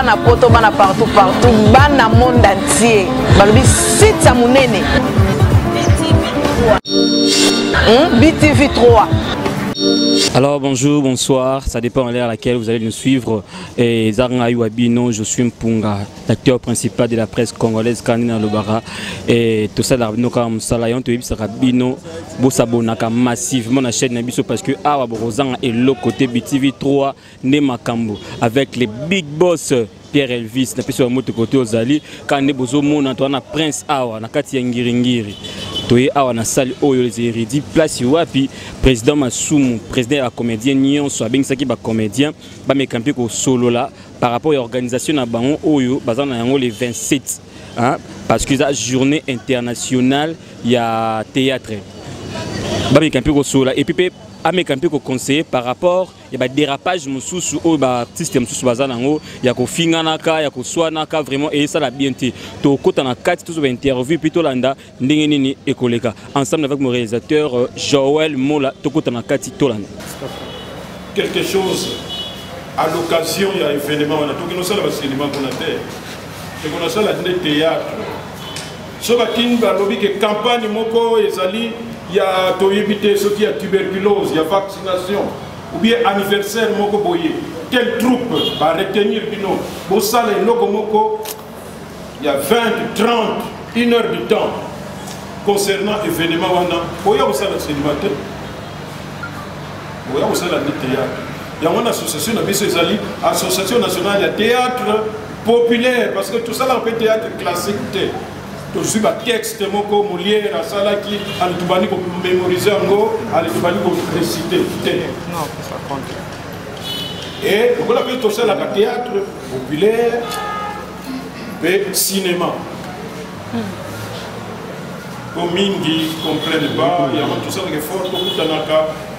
bana poto bana partout bana monde entier balobi site ya munene BTV 3. Alors bonjour, bonsoir, ça dépend à l'heure à laquelle vous allez nous suivre. Et Zaranga Iwabino, je suis Mpunga, l'acteur principal de la presse congolaise Kanina Lobara. Et tout ça, nous comme Salayon, tu es Bino, Bossabonaka massivement la chaîne Nabiso parce que Awa Borozanga est l'autre côté BTV 3, Nemakambo, avec les big boss. Pierre Elvis, na peso moto côté Ozali, quand ne bozo mona to na Prince Awa na kati ya ngiringiri. Toye Awa na salle oyo les érudits place wapi président Masumu, président ya comédien Nyon so abengisa ki ba comédien ba mekampi ko solo là par rapport à l'organisation na bango oyo bazana yango les 27 hein parce que la journée internationale il y a théâtre. Ba mekampi ko solo et puis à mes campés conseiller par rapport à dérapage mususu au artiste mususu bazanango ya ko finganaka ya ko swanaka vraiment et ça la bien to kota na kati tout interview plutôt landa ndenge nini ekoleka ensemble avec mon réalisateur Joël Mola to kota na kati to landa quelque chose à l'occasion il y a événement on a tout qui nous ça le cinéma qu'on a fait et qu'on a ça la théâtre so bakinga lobi que campagne moko ezali il y a toyébité ce qui a tuberculose, il y a vaccination, ou bien anniversaire moko boye. Quelle troupe va retenir bino? Bossale loko moko, il y a 20, 30, 1 heure de temps concernant l'événement wana. Boya bossale cinéma te, boya bossale théâtre. Il y a une association association nationale de théâtre populaire parce que tout ça là on peut théâtre classique. Je suis un texte moko Molière à Salaki, à l'Itoubani pour mémoriser encore, à l'Itoubani pour réciter. Non, ça compte. Et on appelle tout ça le théâtre populaire et cinéma. Pour Mingi, comprennent pas, il y a tout ça qui est fort,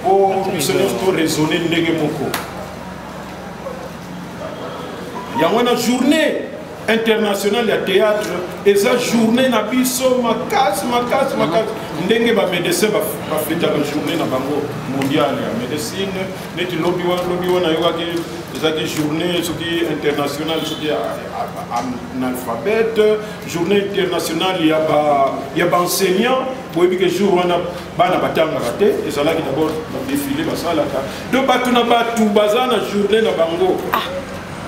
pour raisonner Negemoko. Il y a une journée international de théâtre et sa journée na biso makas ndenge ba médecin ba fêter la journée na bango mondiale ya médecine neti lobby wana yoki ezaki journée soki international soki analphabète journée internationale ya ba enseignant boyebi que jour wana bana batanga raté ezalaki d'abord défilé basalaka donc batu na batu bazana journée na bango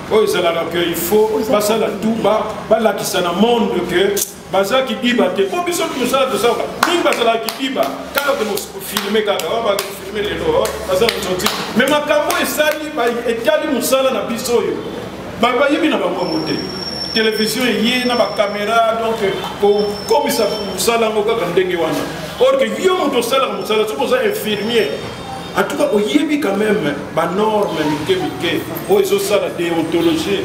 oh, il faut passer à tout bas, là qui s'en monde que Baza qui dit bah t'es pas besoin de ça de ça. Ni Baza qui dit bah quand on filmer quand on va filmer les lois, Baza nous dit mais ma camo est sali bah et tali musala na bisoyo. Bah yebi na ba monter. Télévision y na ba caméra donc comme ça musala ngoka ndenge wana. Or que yo moto sala musala c'est pour ça infirmier. En tout cas, il y a quand même des normes, ils ont ça la déontologie,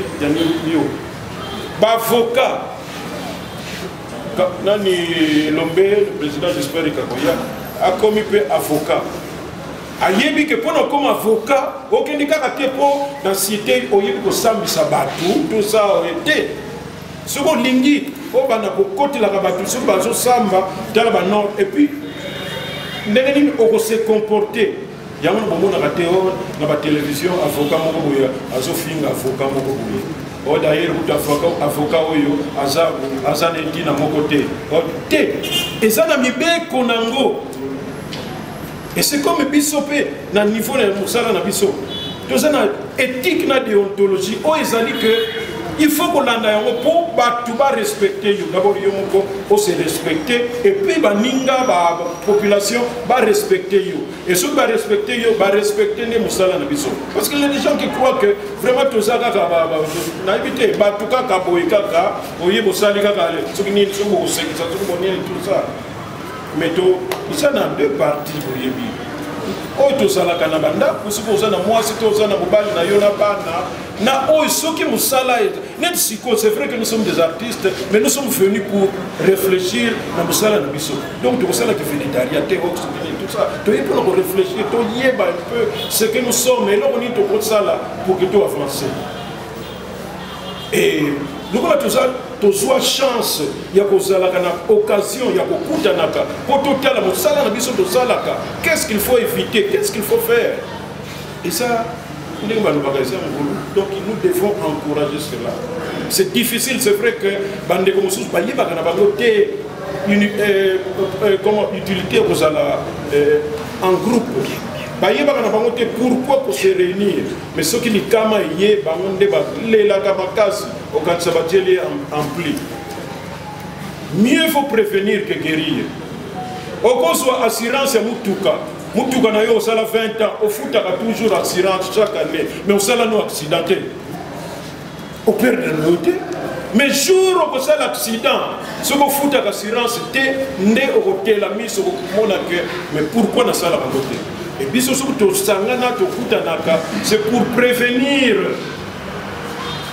avocat. Nani Lombe, le président j'espère a commis avocat. Il y a pour nous comme avocat, aucun des cas pour dans la cité, il y a tout ça a été. Ce qu'on dit, on va côté la rabattu, ce qu'on va samba dans la norme et puis, on se comporter. Il y a un la télévision, avocat mokoboya, azofinga avocat mokoboya. Oh d'ailleurs, avocat oyo, azan eti na mokote. Oh té, et ça n'a mis bien konango. Et c'est comme bisopé, na niveau de musala na biso. Tout ça na éthique na déontologie. Oh ils ont dit que il faut qu'on l'anda pour respecter. D'abord, il faut se respecter. Et puis, la population va respecter. Et ceux qui vont respecter, va respecter les Moussala Nabiso. Parce qu'il y a des gens qui croient que vraiment tout ça, mais il y a deux parties. Oh, tout ça, la canabanda, vous supposez que moi, c'est tout ça, c'est vrai que nous sommes des artistes, mais nous sommes venus pour réfléchir à Moussala Nabiso. Donc, tout ça, qui fait des dariatés, tout ça, pour réfléchir, un peu ce que nous sommes, et là, on est tout ça pour que tout avance. Et nous avons tout ça. Tozoa chance ya kozalaka na occasion ya kokutanaka pour totala mosala na biso tozalaka qu'est-ce qu'il faut éviter qu'est-ce qu'il faut faire et ça Donc nous devons encourager cela. C'est difficile, c'est vrai que Bande comme sous Baye Bakana Bagoté comment utilité aux en groupe. Baye Bakana Bagoté pourquoi pour se réunir? Mais ce qui n'est kama yé Bangonde les la Kabakas au Katsabatieli ampli. Mieux faut prévenir que guérir. Au cas soit assurance à Mutuka. Mutuka na yo sala 20 ans, au foot a toujours assurance chaque année, mais au sala no accidenté. Au père de l'autre. Mais jour où ça l'accident, ce que foot a assurance c'était né au côté la mise au monake, mais pourquoi na sala côté? Et puis ce que sangana to foot naka, c'est pour prévenir.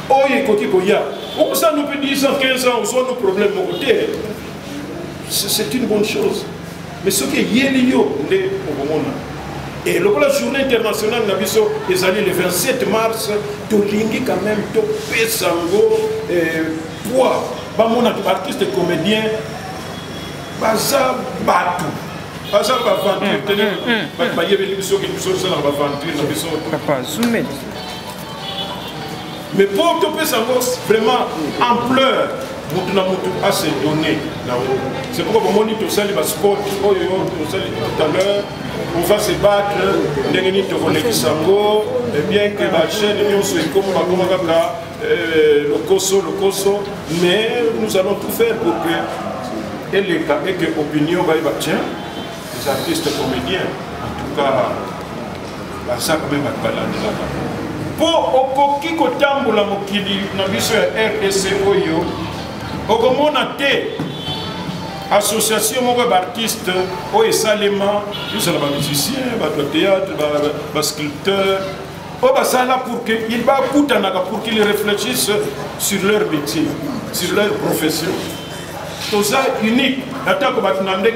Oye côté koya. Où ça nous peut 10 ans, 15 ans, on soit nos problèmes au côté. C'est une bonne chose. Mais ce qui est Yélio, et la journée internationale les années le 27 mars, Tolingi quand même, Topé Sango, poids, mon artiste et comédien, Baza Batou, Baza Bavanture, mais pour Topé Sango, vraiment ampleur. À se donner. C'est pourquoi on dit tout ça, les sport, tout à l'heure, on va se battre, et bien que la chaîne, nous sommes comme le Koso, mais nous allons tout faire pour que l'opinion va tiens, les artistes comédiens, en tout cas, ça quand même va balader là-bas. Pour Okoki Kotamboula Mokili, na biso ya RDC Oyo, Okomona te association d'artistes au Salema, nous sommes des musiciens, des théâtre, des sculpteurs. Ça là pour qu'ils pour qu'ils réfléchissent sur leur métier, sur leur profession. Tout ça unique. L'attaque de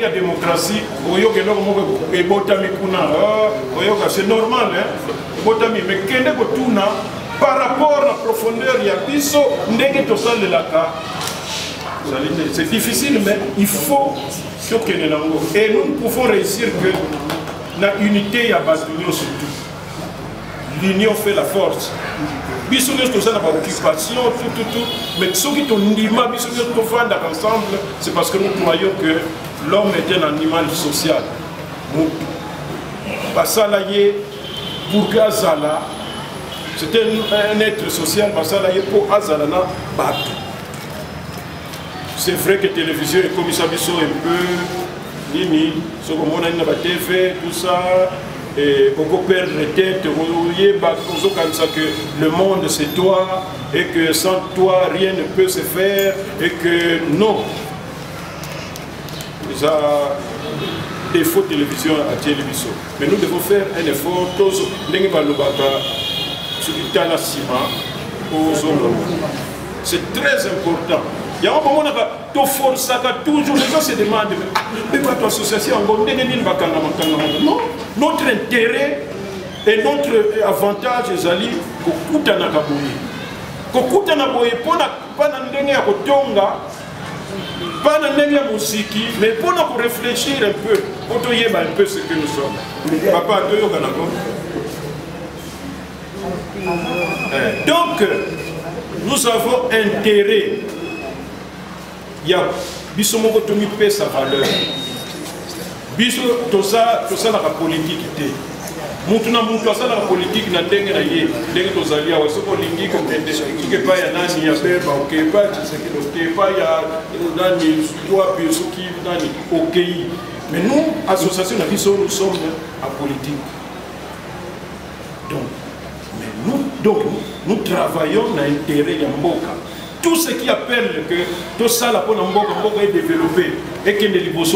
la démocratie, c'est normal, mais par rapport à la profondeur, il y a biso, c'est difficile, mais il faut choquer les langues. Et nous pouvons réussir que la unité, il y a l'union surtout. L'union fait la force. Biso nous sommes dans l'occupation, tout. Mais ceux qui sont nima, biso nous sommes ensemble, c'est parce que nous croyons que l'homme est un animal social. Nous, Basalaye, pour Gazala, c'est un être social, Basalaye pour Azalana, Batou. C'est vrai que la télévision est comme ça, un peu, Nini, ce qu'on a dans la TV, tout ça, et on peut perdre les têtes, que le monde c'est toi, et que sans toi rien ne peut se faire, et que non. Il y a des faux télévisions à télévision. Mais nous devons faire un effort, tous, c'est très important. Il y a un moment où tu forces toujours, les gens se demandent, mais votre association, non, notre intérêt et notre avantage, c'est d'aller au Kutanakaboui. Au Kutanakaboui, pas dans pas dans la musique, mais pour nous réfléchir un peu, pour te dire un peu ce que nous sommes. Papa, donc, nous avons intérêt. Il y a Bissomoko Tomi paie sa valeur. Biso, tout ça la politique. Mutuna mutu ça la politique na ndenge na ye ndenge tozalia wa soko lingi ko tende ki pa ya nani ya beba o ke pa c'est que le pas ya nani toi puis ce qui nani OK. Mais nous association na biso nous sommes à politique. Donc nous travaillons dans l'intérêt de Mboka. Tout ce qui appelle que tout ça la Mboka est développé et que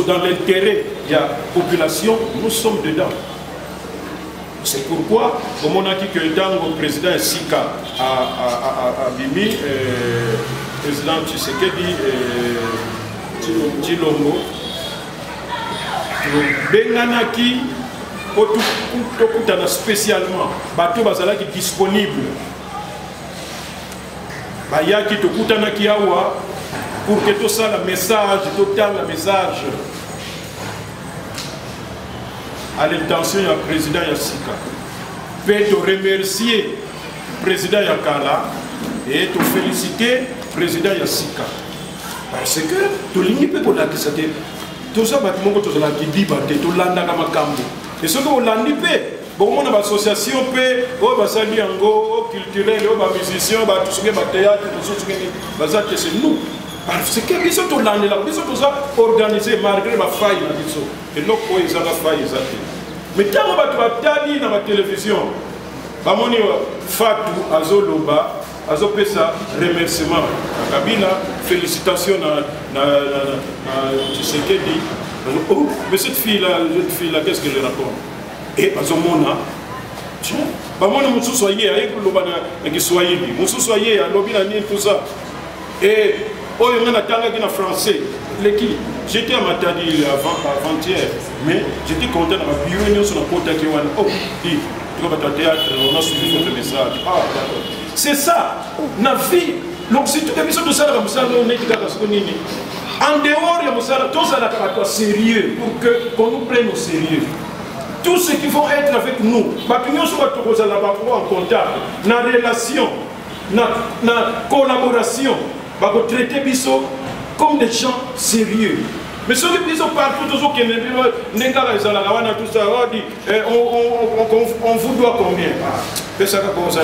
dans l'intérêt de la population, nous sommes dedans. C'est pourquoi, comme on a dit que le président Sika a Bimi, président Tshisekedi Tshilombo, Benganaki, spécialement, bateau bazalaki disponible. Bayaki Tokutanaki Awa pour que tout ça, le message, total le message à l'intention du président Yassika. de remercier le président Yakala et de féliciter le président Yassika. Parce que tout le monde peut dire que tout ça, tout ça, tout landa kama kambo. Et ce que vous l'avez fait, bon, on a une association, on va saluer un go culturel, on va musicien, on va tout ce qui est théâtre, tout ce qui est c'est nous. Parce que ils sont tout l'année là, ils sont tout ça organisé malgré ma faille là, ils sont. Et donc ils ont la faille, ils ont. Mais quand on va trouver dans la télévision, Bamoni Fatou Azoloba, Azopesa remerciement. Kabila, félicitations à Tshisekedi. Oh, mais cette fille-là, qu'est-ce qu'elle raconte? Et Azomona, tiens, Bamoni Moussou soyez, avec le qui soyez, Moussou soyez, à l'objet tout ça. Et oh, il y a un français. J'étais à Matadi avant-hier, mais j'étais content de ma bio sur la côte qui est oh, tu vas au théâtre, on a suivi votre message. Ah, d'accord. C'est ça, la vie. Donc, si tu as besoin de ça, on est en dehors, il y a tout ça là, sérieux, pour qu'on nous prenne au sérieux. Tous ceux qui vont être avec nous, nous sommes en contact, dans relation, dans collaboration, nous traiter Bisso comme des gens sérieux. Mais ceux qui sont partout, tous ceux qui tout ça, on vous doit combien? C'est ça qu'on a.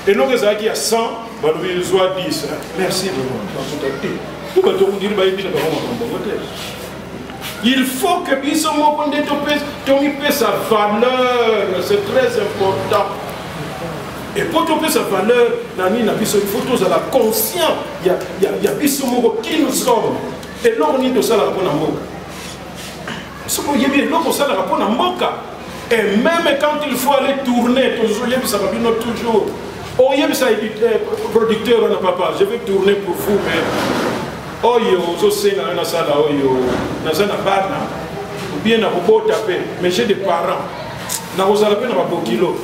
Et nous, il y a 100, ils ont 10. Merci vraiment. Il faut que Bisso Tomi sa valeur, c'est très important. Et pour trouver sa valeur, il faut tous la conscience. Il y a qui nous sommes. Et là, on est de ça la et même quand il faut aller tourner, toujours. Oh, il y a producteur, papa, je vais tourner pour vous, mais. Oh, je sais, ou bien mais j'ai des parents.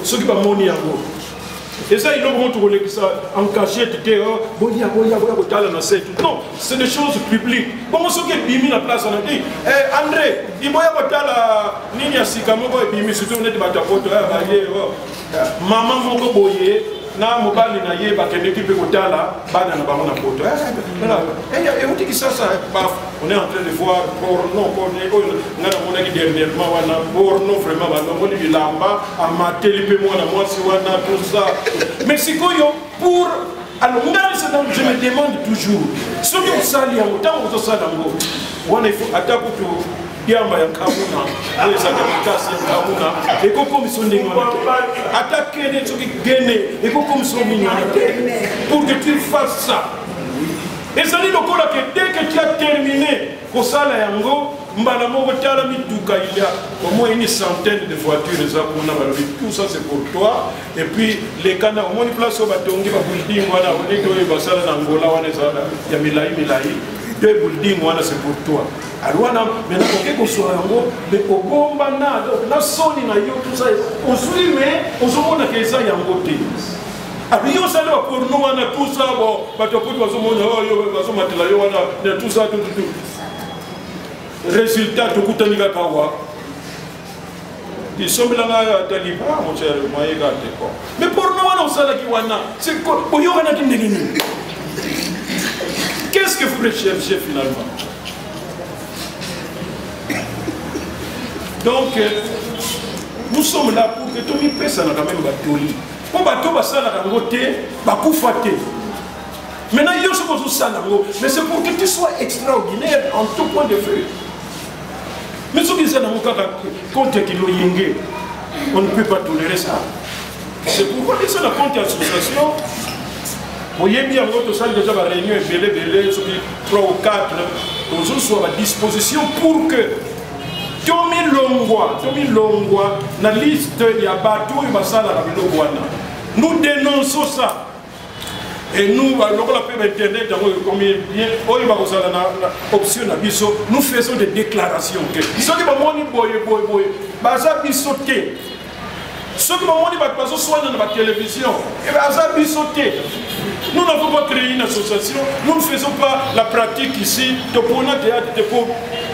Ceux qui vont et ça, ils vont trouver en cachette, non, c'est des choses publiques. Comment ceux qui bimi la place, on a dit, André, il va y avoir la ligne Sikamoko et bimi, surtout on est de Batapoto, maman Moko Boye, na mobali na ye ba kende ki pe kotala bana na bango na poto et on dit que ça on est en train de voir porno ngana mona ki dernièrement wana porno vraiment ba no moni bilamba amateli pe mwana mwasi wana tout ça mais sikoyo pour alors je me demande toujours ce que vous sali en temps vous ça dango wana il faut attaque tout Yamba ya Kamuna, les Akakas ya Kamuna, et comme son attaquer les trucs gagnés, et comme son pour que tu fasses ça. Et ça dit donc que dès que tu as terminé, pour ça, il y a au moins une centaine de voitures, tout ça c'est pour toi. Et puis les canards, au moins une place au bâton, il y a deux buildings, c'est pour toi. Alors, maintenant, on soit mais au bon banal, la sonne, tout ça, on suit, mais on se montre que ça y a un côté. Alors, il y a pour nous, on a tout ça, bon, tout ça, tout. Résultat, tout le monde kawa. Ils sont là, mon cher, mais pour nous, on sait c'est quoi? Qu'est-ce que vous recherchez finalement? Donc, nous sommes là pour que tout le monde puisse quand même batoli. Pour bateau, ça la côté, maintenant, il y a ce que ça mais c'est pour que tu sois extraordinaire en tout point de vue. Mais ce qui est dans mon cas, quand on ne peut pas tolérer ça. C'est pourquoi ils sont la compte association. Vous voyez bien, votre salle déjà va réunir belé, 3 ou 4, nous sommes à disposition pour que Tomi Longwa, la liste, il y a Batou et Bassala nous dénonçons ça. Et nous, Internet, nous faisons des déclarations. Ceux qui ceux qui m'ont soit dans la télévision, nous n'avons pas créé une association, nous ne faisons pas la pratique ici, de théâtre,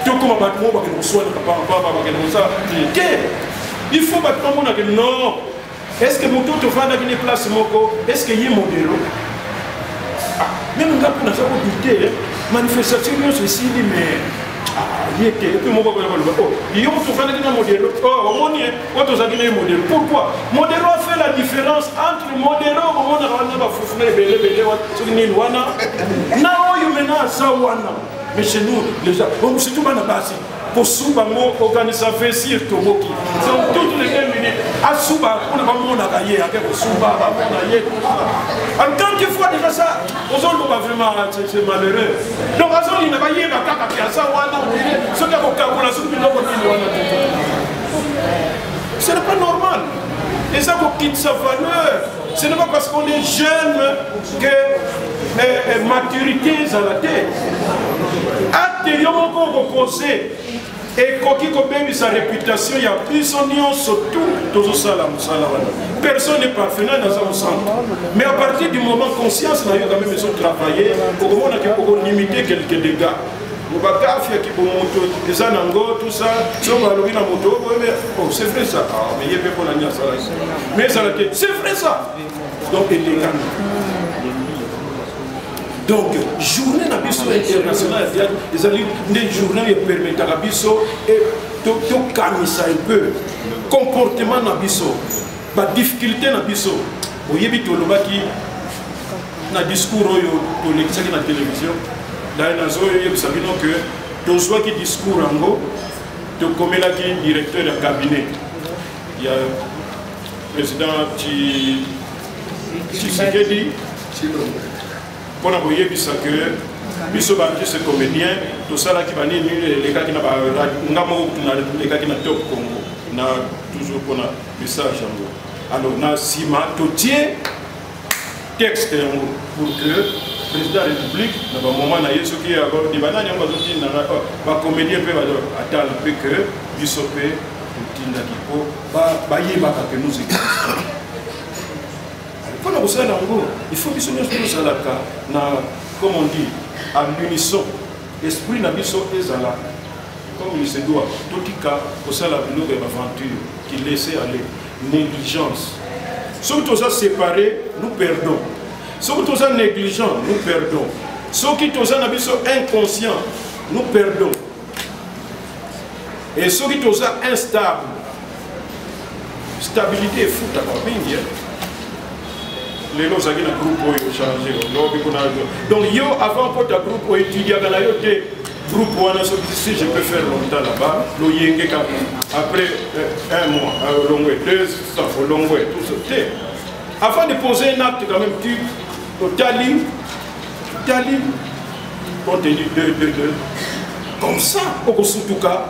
tout comme un bâtiment, on reçoit il faut bâtiment que non. Est-ce que mon tout va dans une place est-ce qu'il y a un modèle? Même là, pour nous avons douté, manifestation, ceci dit, mais il était, et puis mon papa, il y a un modèle. Oh, on y est, on a un modèle. Pourquoi? Modèle a fait la différence entre le modèle, on a mais chez nous, les gens, c'est tout le monde pour souba mo organiser vestir toboki donc toutes les 2 minutes à souba on a pas mon agayer avec souba on a yé en tant que fois déjà ça aux autres pas vraiment c'est malheureux donc à ça il n'a pas yé ba kaka kia ça wana ce qui a au kabula ce qui n'a pas ce n'est pas normal et ça vous quitte sa valeur ce n'est pas parce qu'on est jeune que maturité à la tête acte yo moko reposer et quand il sa réputation, il y a plus de surtout dans salam. Personne n'est parfait dans un centre. Mais à partir du moment conscience, on a quand même besoin de travailler pour limiter quelques dégâts. On va faire qui pour moto, les anangos, tout ça, si on va aller dans la moto, c'est vrai ça. Mais il y a pas pour la niasse. Mais ça c'est vrai ça. Donc il est calme. Donc, journée internationale, les journées qui permettent à la biso et de calmer ça un peu. Comportement na biso, la difficulté na biso. Vous voyez, tout le monde qui na discours au la télévision, là, il y a que tout soit qui discours en gros, tout comme là qui est directeur de cabinet. Il y a le président Tshisekedi. Pour nous voyez que biso bandi ce comédien tout ça là qui va ni les gars qui n'a pas les gars qui n'a top Congo na toujours pour un message alors na sima totier texte pour que le président de la République dans un moment na yeso qui avoir des bananes on va dire na comédien peut attendre peu que biso peut tinda kipo ba yeba que nous existons. Il faut que nous comme on dit, à l'unisson. L'esprit n'a pas là. Comme il se doit. Tout cas, pour ça, la aventure qui laissait aller. Négligence. Ceux qui sont séparés, nous perdons. Ceux qui sont négligents, nous perdons. Ceux qui sont inconscients, nous perdons. Et ceux qui sont instables, stabilité est fou d'abord. Les gens qui ont un groupe qui ont changé. Donc, avant que le groupe ait étudié, groupe si je peux faire longtemps là-bas, après 1 mois, au long 2 ans, au long tout ça. Avant de poser un acte, quand même, tu tali, compte tenu 2. Comme ça, au surtout cas,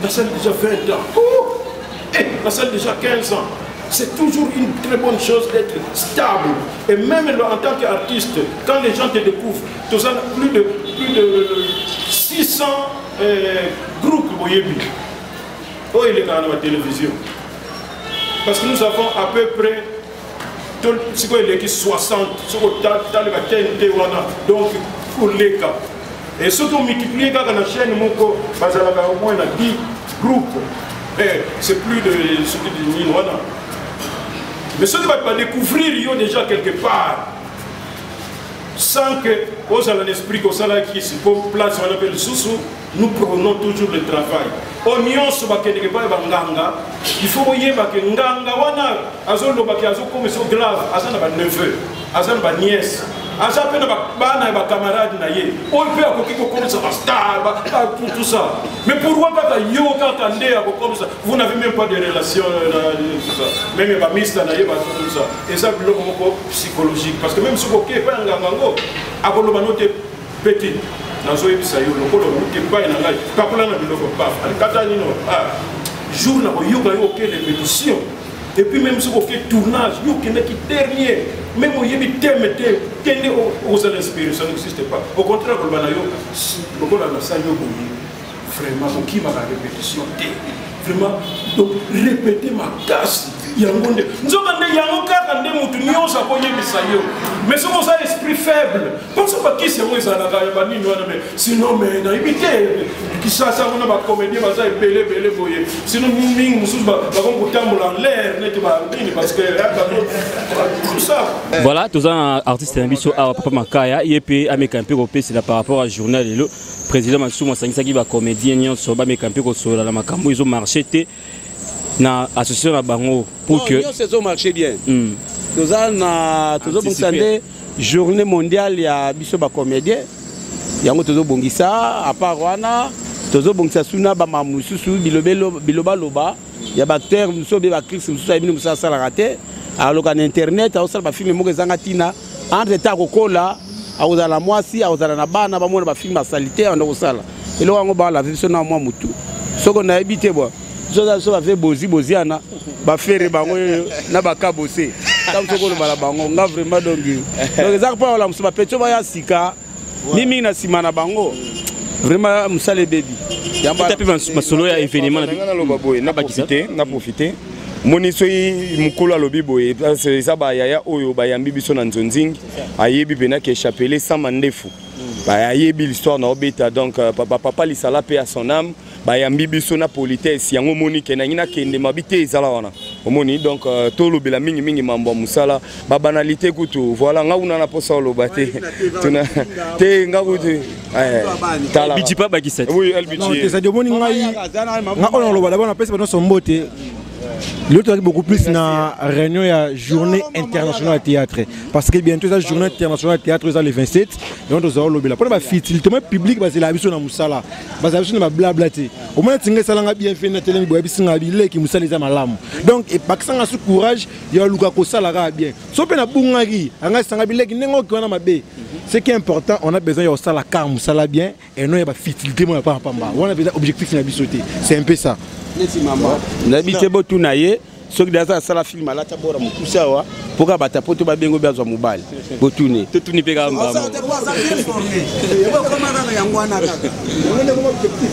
la salle déjà 20 ans, la salle déjà 15 ans. C'est toujours une très bonne chose d'être stable. Et même en tant qu'artiste, quand les gens te découvrent, tu as plus de 600 groupes où il est dans la télévision. Parce que nous avons à peu près 60, donc pour les cas. Et ce qu'on multiplie dans la chaîne, au moins 10 groupes. C'est plus de ce que dit Nina. Mais ceux qui ne vont pas découvrir, ils ont déjà quelque part. Sans que, aux l'esprit qu'on s'en qui se place, on appelle Soussou, nous prenons toujours le travail. Oignon, ce qui est nganga, il faut voir que nganga, azolo baki azo comme so grave, azana ba neveu, azana ba nièce, azana pena ba na ba camarade na ye. On peut akoki ko comme ça star, tout ça. Mais pour moi pas yo quand andé comme ça, vous n'avez même pas de relation tout ça. Même ba mista na ye ba tout ça. Et ça bloque moko psychologique parce que même ce qui est pas nganga ngo, akolo ba note petit. Nazo ebisa yo lokolo muke pa na ngai. Pakola na biloko pa. Alikata nino jour na yoga yo ke répétition. Et puis même si vous faites tournage, il y a qui dernier, même si vous avez aux inspirés, ça n'existe pas. Au contraire, vous avez vraiment, qui m'a la répétition, vraiment, donc répéter ma casse. yango nde nzoka nde yango kaka nde mutu nyonso akoyebisa yo mais soki oza esprit faible mposo bakisi yango ezalaka ya banini wana mais sinon mais nayebi te kisasa yango na bacomédien baza ebele boye sinon mingi mosusu bakomi kotambola en l'air neti banini parce que tout ça. Voilà, tous un artiste ambition à Papa Makaya, IEP Amekampe Ropé, c'est par rapport à journal et le président Massou Massangisa qui va comédien Nyon Soba Mekampe Kosola la Makambo, ils ont marché na association na bango pour que ils ont marché bien. Tous na tous ont journée mondiale ya biso ba comédien. Yango tous bongisa à part wana, tous bongisa suna ba mamususu biloba loba, ya ba acteur muso be ba Chris muso abino musa sala raté. Alors qu'en internet, on a filmé mon Zangatina, entre temps kokola, on a la moisi, on a la bana, on a film à salité, on a sala. Et là on a la version à moi mutu. Ce qu'on a habité moi, je a fait boziana, ba faire bango na ba kabosé. Comme ce qu'on a la bango, on a vraiment donc. Donc ça pas la musa pecho ba ya sika, mimi na simana bango. Vraiment musa les baby. Yamba pu ma solo ya événement na profiter. Monisoi mukolo alobi boye ça ba yaya oyo ba yambi biso na nzonzingi ayebi bena ke chapelé sans mandefu ba ayebi l'histoire na obeta donc papa lisala pe à son âme ba yambi biso na politesse yango monique na ngina kende mabite ezala wana omoni donc tolo bela mingi mambo musala ba banalité kutu voilà nga una na posa lobate tuna te nga kutu tala biti pa ba kiset oui elle biti non ça de moni ngai nga on loba d'abord na pesa ba no sombote. L'autre est beaucoup plus dans la réunion de la journée internationale de théâtre. Parce que bientôt, la journée internationale de théâtre est le 27. Et on doit avoir le pour la facilité public, c'est la vision de Moussala. C'est la vision de blablaté. Au moins, si on a bien fait, on a bien qui Moussala est malam. Donc, et pas que ça a ce courage, il y a Luka Kosala bien. Sauf que Bungari, on a ce qui est important, on a besoin de la car Moussala bien et non il y a facilité. On a besoin d'objectif de sauter. C'est un peu ça. N'habitez pas tout naïe, ceux qui ont fait la film à la tabora Moussawa, pour que bata poto ba bengo bezo mobile. Botouni. Tout ni pega mbamo.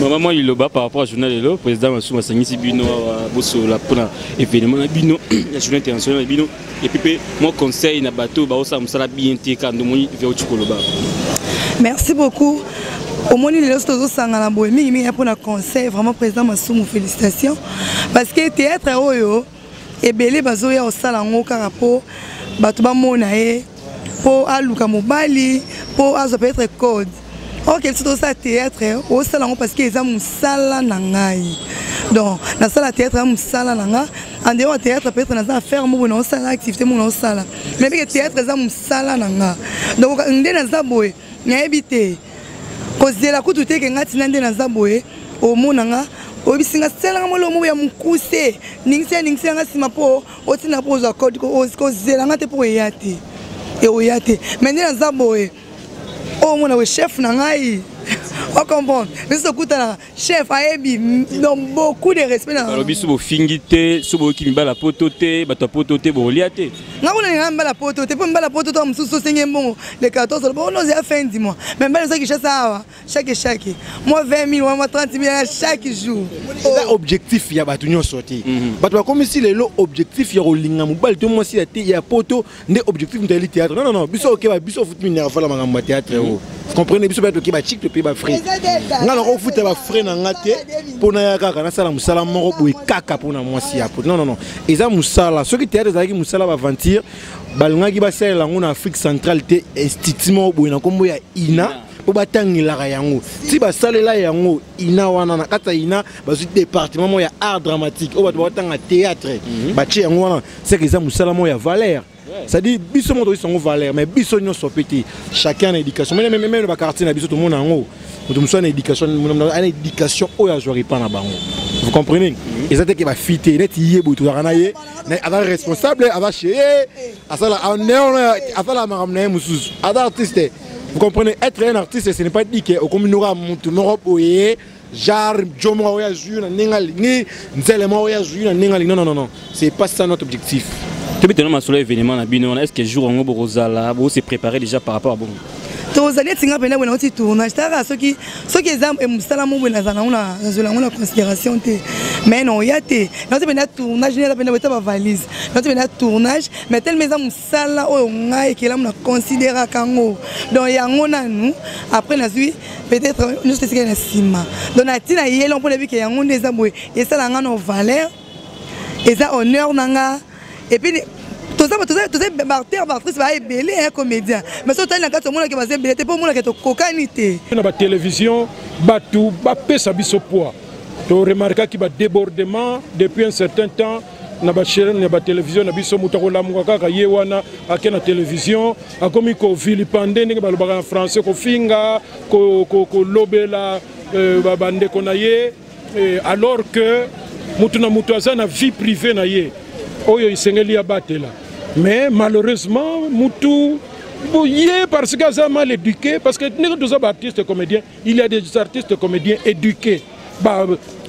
Maman il loba par rapport au journal le président Massou Massangisi bino bosso la pour événement na bino la journée internationale bino et puis mon conseil na bateau ba osa musala bien te quand moni vers Chikoloba. Merci beaucoup. Au moins, il y a un conseil, vraiment, président Massou, félicitations. Parce que le théâtre est belé, parce qu'il y a un salon pour pour Aluka Mobali, pour être code. Or, quel est ce théâtre au salon parce qu'il y a un salon nangai. Donc, dans le théâtre, il y a un salon nangai. En dehors du théâtre, peut-être dans la ferme ou dans la salle, activité ou dans la salle. Mais le théâtre, il y a un salon nangai. Donc, on est dans la habité. Kozela kututé ke ngati nande na zaboye o monanga o bisinga sela ngolo mo ya mukuse ningse nga sima po o tina po za code ko zela ngate po yate e o yate mais na zaboye o mona we chef na ngai o comprendre mais ce kuta chef ayebi donc beaucoup de respect na alors biso bo fingité subo ki mbala pototé bato pototé bo liate nga kuna ngamba la pototé po mbala pototé o msusu senye mbongo le 14 bon on a fin du mois mais mbala ça qui chaque chaque moi 20 000 moi 30 000 chaque jour c'est objectif ya bato nyo sorti bato comme si le objectif ya rolinga mobile tout moi si ya poto ndé objectif de théâtre non biso OK ba biso foot minera fa la mangamba théâtre vous comprenez biso ba to ki ba chic to pe ba frère nga lo foot ba frère na ngate pona ya kaka na sala musala moko boy kaka pona moi si ya non eza musala ce qui théâtre ezaki musala ba ventir balngaki ba sala ngona Afrique centrale te institutement boy na kombo ya ina po batangilaka yango ti basalela yango ina wana na kata ina bazu département mo ya art dramatique o bato batanga théâtre bachi yango wana c'est que ça musala mo ya valeur ça dit biso mo to sont valeur mais biso nyo sopeti chacun en éducation même ba quartier na biso to mona ngo to muso na éducation na éducation o ya jori pa na bango vous comprenez et ça te que ba fité net yebo to kana ye na ava responsable ava chez asala afala maramna mususu ada artiste. Vous comprenez, être un artiste, ce n'est pas dit qu'au communauté, non, c'est pas ça notre objectif. Est-ce que jour on s'est préparé déjà par rapport à bon? tozali tinga pena bwana oti tournage tara soki exam e musala mo bwana zana una considération te mais non ya te non te pena tournage ne pena bota ba valise non te pena tournage mais tel maison musala o ngai ke la na considérer kango donc yango nanu après na zui peut-être nous c'est que na sima donc na tina yelo pour le que yango des aboy et ça la ngano valeur et ça honneur nanga et puis tout ça actrice va ébélé un comédien mais ça na kato mona ke va ébélé te pour mona ke to kokanité na ba télévision batu ba pesa biso poids to remarquer ki ba débordement depuis un certain temps na ba chaîne na ba télévision na biso muta ko lamuka kaka ye wana akena télévision akomi ko vilipande ndenge balobaka en français ko finga ko lobela ba bande ko na ye alors que mutu na mutu azana vie privée na ye oyo isengeli abatela. Mais malheureusement, Moutou, parce qu'ils sont mal éduqués, parce que nous sommes artistes comédiens, il y a des artistes comédiens éduqués.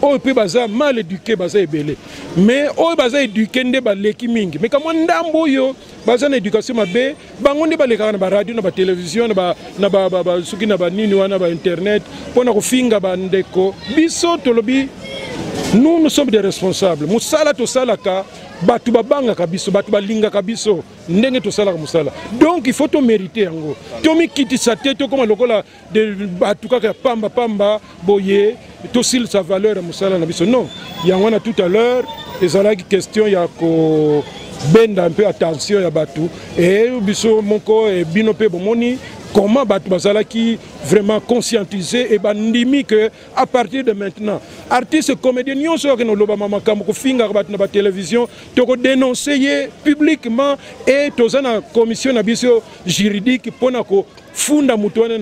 On peut mal éduqués, mais on peut éduquer des mingi. Mais comme on a une éducation, on a une radio, une télévision, une internet, on a finga bandeko. Nous sommes des responsables. Musala to salaka. Batu babanga kabiso, batu balinga kabiso, ndenge to sala musala. Donc il faut to mériter yango. Tomi kiti sa tête comme lokola de batu kaka pamba boye, to sil sa valeur musala na biso. Non, yango na tout à l'heure, les alaki question ya ko benda un peu attention ya batu et biso monko e binope bomoni. Comment Batu Bazala qui vraiment conscientisé et bandimi que à partir de maintenant, artistes comédiens, nous sommes que nous avons la télévision, nous avons dénoncé publiquement et nous avons une commission juridique pour funda mutuana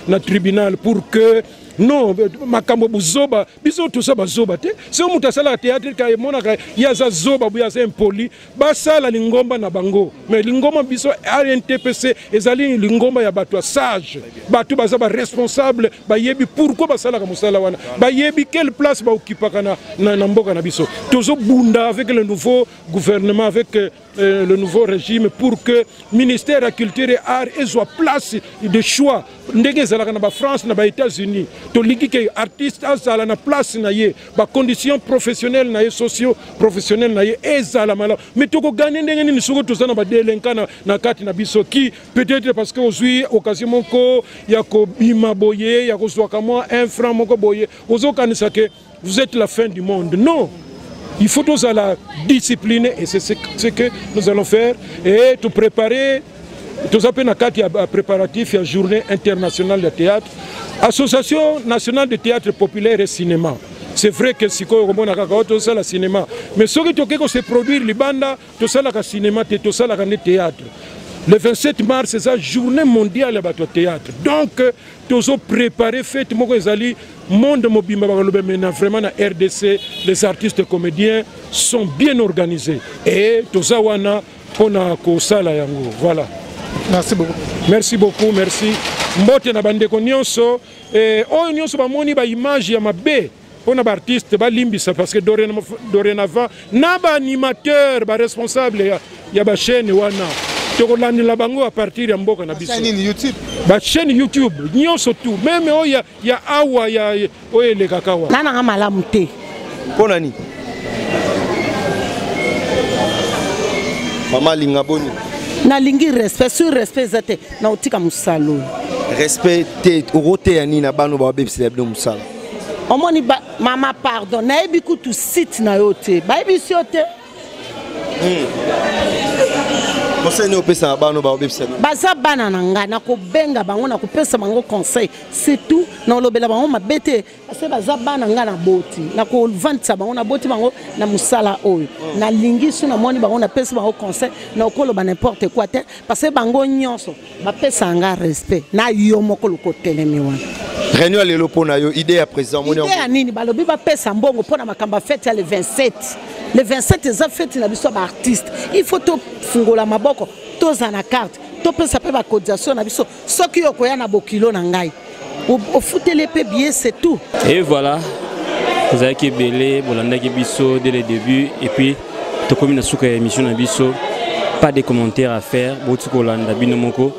na tribunal pour que non makambo buzoba biso tout ça bazoba te c'est un mutasala théâtre ka monaka yaza zoba bu yaza impoli basala lingomba na bango mais lingomba biso RNTPC ezali lingomba ya bato sage bato bazaba responsable bayebi pourquoi basala ka musala wana bayebi quelle place ba occupaka na mboka na biso tozo bunda avec le nouveau gouvernement avec le nouveau régime pour que ministère de la culture et art soit place de choix ndenge zalaka na ba France na ba États-Unis to liki ke artiste azala na place na ye ba conditions professionnelles na ye socio professionnelles na ye ezala mala mais to ko gagner ndenge ni soko to sana ba délinquant na kati na biso qui peut-être parce que aujourd'hui occasion moko ya ko bima boye ya ko zwaka moi un franc moko boye ozokanisa ke vous êtes la fin du monde. Non. Il faut tous à la discipliner et c'est ce que nous allons faire et tout préparer. Tout ça préparatif à la journée internationale de théâtre, Association nationale de théâtre populaire et cinéma. C'est vrai que si on a tout ça le cinéma, mais ce qui se produire les bandes, tout ça le cinéma, tout ça le théâtre. Le 27 mars, c'est la journée mondiale de théâtre. Donc, nous avons préparé, fait, monde mobimba maintenant vraiment na RDC, les artistes comédiens sont bien organisés. Et tout ça, on a kosala yango. Voilà. Merci beaucoup. Merci beaucoup, merci. Mbote na bandeko nyonso, oyo nyonso ba moni ba image ya mabe. On a des artistes, parce que dorénavant, na ba animateur, ba responsable ya ba chaîne wana. Tokolani la bango à partir ya mboka na biso. Ba chaîne YouTube, nyonso tout. Même oyo ya awa ya oyo le kakawa. Nana nga malamu te. Pona ni? Mama linga boni. Na lingi respect, sur respect zate na utika musalo. Respect te orote ya ni na bano ba bebsi lebdo musala. Omoni ba mama pardon, na ebi kutu site na yote. Ba ebi si yote. Conseil no pesa na bano ba bebsi. Baza bana nanga na ko benga bango na ko pesa bango conseil. C'est tout na lobela bango mabete. Ase baza bana nga na boti. Na ko vantsa bango na boti bango na musala oyo. Na lingi su na moni bango na pesa bango conseil na ko loba n'importe quoi te parce que bango nyonso ba pesa nga respect. Na yo moko lo ko telemi wana. Réunion lelo pona yo idée à présent moni. Idée anini balobi ba pesa mbongo pona makamba fête le 27. Le 27 eza fête na biso ba artiste. Il faut to fungola maboko, to za na carte, to pesa pe ba cotisation na biso. Soki yokoya na bokilo na ngai. Au foot les billet c'est tout. Et voilà. Vous avez qui belé, bolanda ki biso dès le début et puis to comme na suka émission na biso, pas de commentaires à faire, botu kolanda binomoko.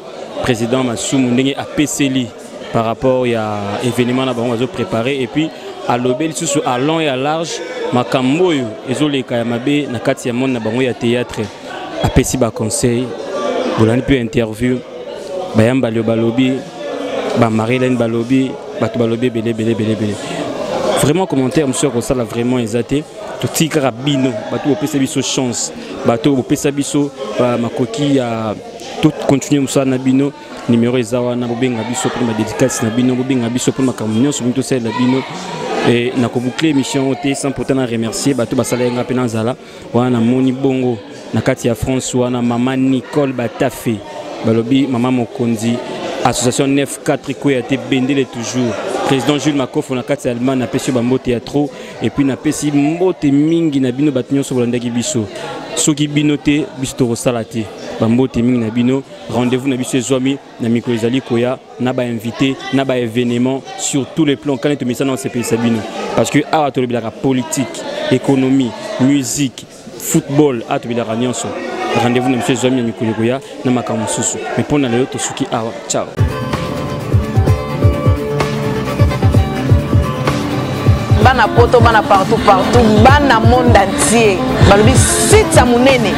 président Masumu ndenge apeseli par rapport à événement na bango bazo préparer et puis à l'obel sous à long et à large makambo yo ezoleka ya mabe na kati ya monde na bango ya théâtre apesi ba conseil bolani peu interview bayamba le balobi ba Marilyn balobi bato balobi belé vraiment commentaire monsieur ko sala vraiment exaté to tika bino bato opesa biso chance bato opesa biso makoki ya tout continuer musala na bino numéro ezawa na bobenga biso pour ma dédicace na bino bobenga biso pour ma communion sur tout ça la bino et na ko boucler émission OT sans pourtant remercier bato basala nga pena zala wana moni bongo na kati ya France wana mama Nicole Batafe balobi mama Mokonzi association 94 ko ya te bendele toujours président Jules Makof na kati Allemagne na pesi bambo théâtre et puis na pesi mbote mingi na bino batunyo so bolandaki biso soki bino te biso to salati bambote mingi na bino rendez-vous na biso ezwami na mikolo ezali koya na ba invité na ba événement sur tous les plans quand tu mets ça dans ces pays sabino parce que a to la politique économie musique football a to la nyonso rendez-vous na biso ezwami na mikolo koya na makambo susu mais pona leo to suki awa ciao. Bana poto bana partout bana monde entier balobi site ya munene